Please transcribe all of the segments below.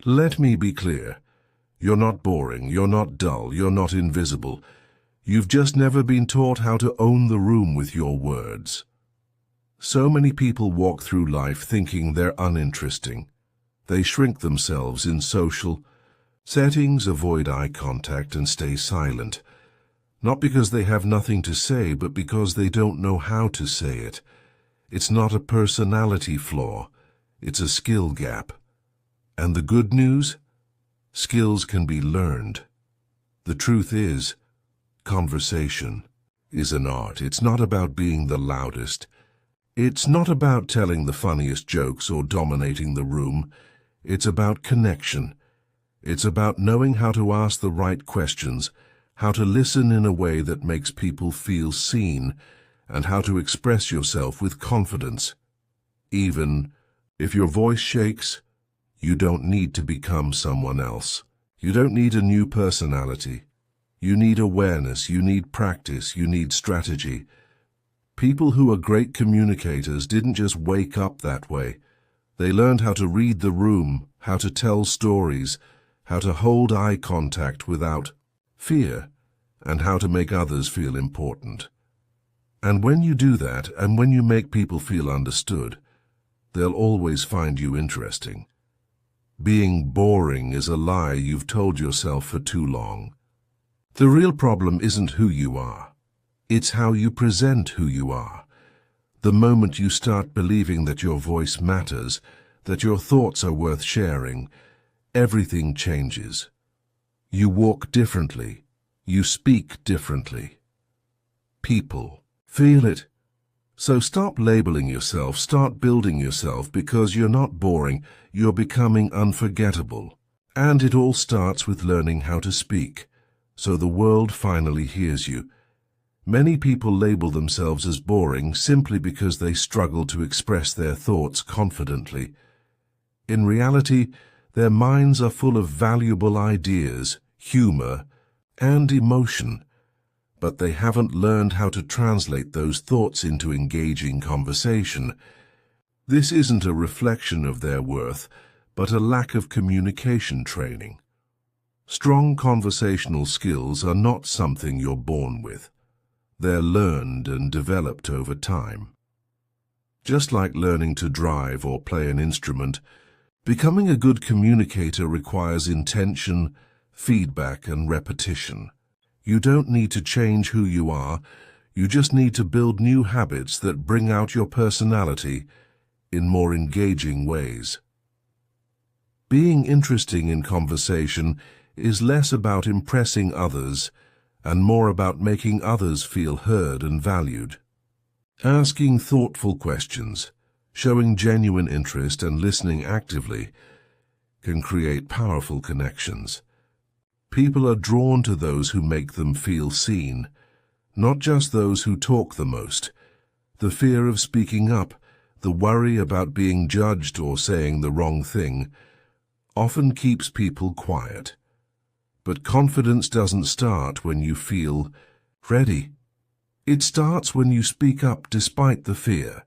Let me be clear. You're not boring, you're not dull, you're not invisible. You've just never been taught how to own the room with your words. So many people walk through life thinking they're uninteresting. They shrink themselves in social settings, avoid eye contact, and stay silent. Not because they have nothing to say, but because they don't know how to say it. It's not a personality flaw, it's a skill gap. And the good news? Skills can be learned. The truth is, conversation is an art. It's not about being the loudest. It's not about telling the funniest jokes or dominating the room. It's about connection. It's about knowing how to ask the right questions, how to listen in a way that makes people feel seen, and how to express yourself with confidence. Even if your voice shakes, you don't need to become someone else. You don't need a new personality. You need awareness, you need practice, you need strategy. People who are great communicators didn't just wake up that way. They learned how to read the room, how to tell stories, how to hold eye contact without fear, and how to make others feel important. And when you do that, and when you make people feel understood, they'll always find you interesting. Being boring is a lie you've told yourself for too long. The real problem isn't who you are. It's how you present who you are. The moment you start believing that your voice matters, that your thoughts are worth sharing, everything changes. You walk differently. You speak differently. People feel it. So stop labeling yourself, start building yourself, because you're not boring, you're becoming unforgettable. And it all starts with learning how to speak, so the world finally hears you. Many people label themselves as boring simply because they struggle to express their thoughts confidently. In reality, their minds are full of valuable ideas, humor, and emotion, but they haven't learned how to translate those thoughts into engaging conversation. This isn't a reflection of their worth, but a lack of communication training. Strong conversational skills are not something you're born with. They're learned and developed over time. Just like learning to drive or play an instrument, becoming a good communicator requires intention, feedback, and repetition. You don't need to change who you are, you just need to build new habits that bring out your personality in more engaging ways. Being interesting in conversation is less about impressing others and more about making others feel heard and valued. Asking thoughtful questions, showing genuine interest, and listening actively can create powerful connections. People are drawn to those who make them feel seen, not just those who talk the most. The fear of speaking up, the worry about being judged or saying the wrong thing, often keeps people quiet. But confidence doesn't start when you feel ready. It starts when you speak up despite the fear.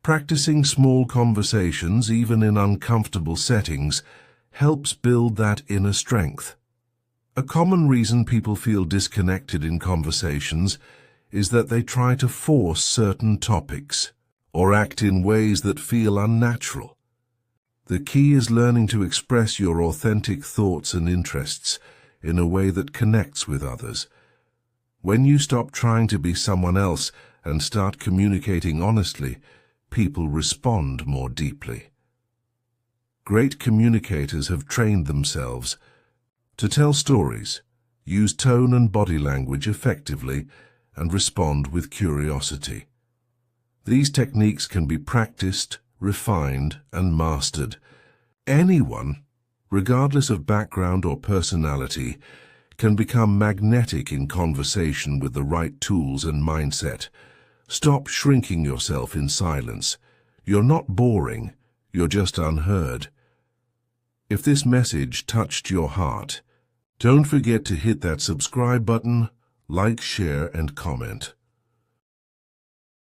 Practicing small conversations, even in uncomfortable settings, helps build that inner strength. A common reason people feel disconnected in conversations is that they try to force certain topics or act in ways that feel unnatural. The key is learning to express your authentic thoughts and interests in a way that connects with others. When you stop trying to be someone else and start communicating honestly, people respond more deeply. Great communicators have trained themselves to tell stories, use tone and body language effectively, and respond with curiosity. These techniques can be practiced, refined, and mastered. Anyone, regardless of background or personality, can become magnetic in conversation with the right tools and mindset. Stop shrinking yourself in silence. You're not boring, you're just unheard. If this message touched your heart, don't forget to hit that subscribe button, like, share, and comment.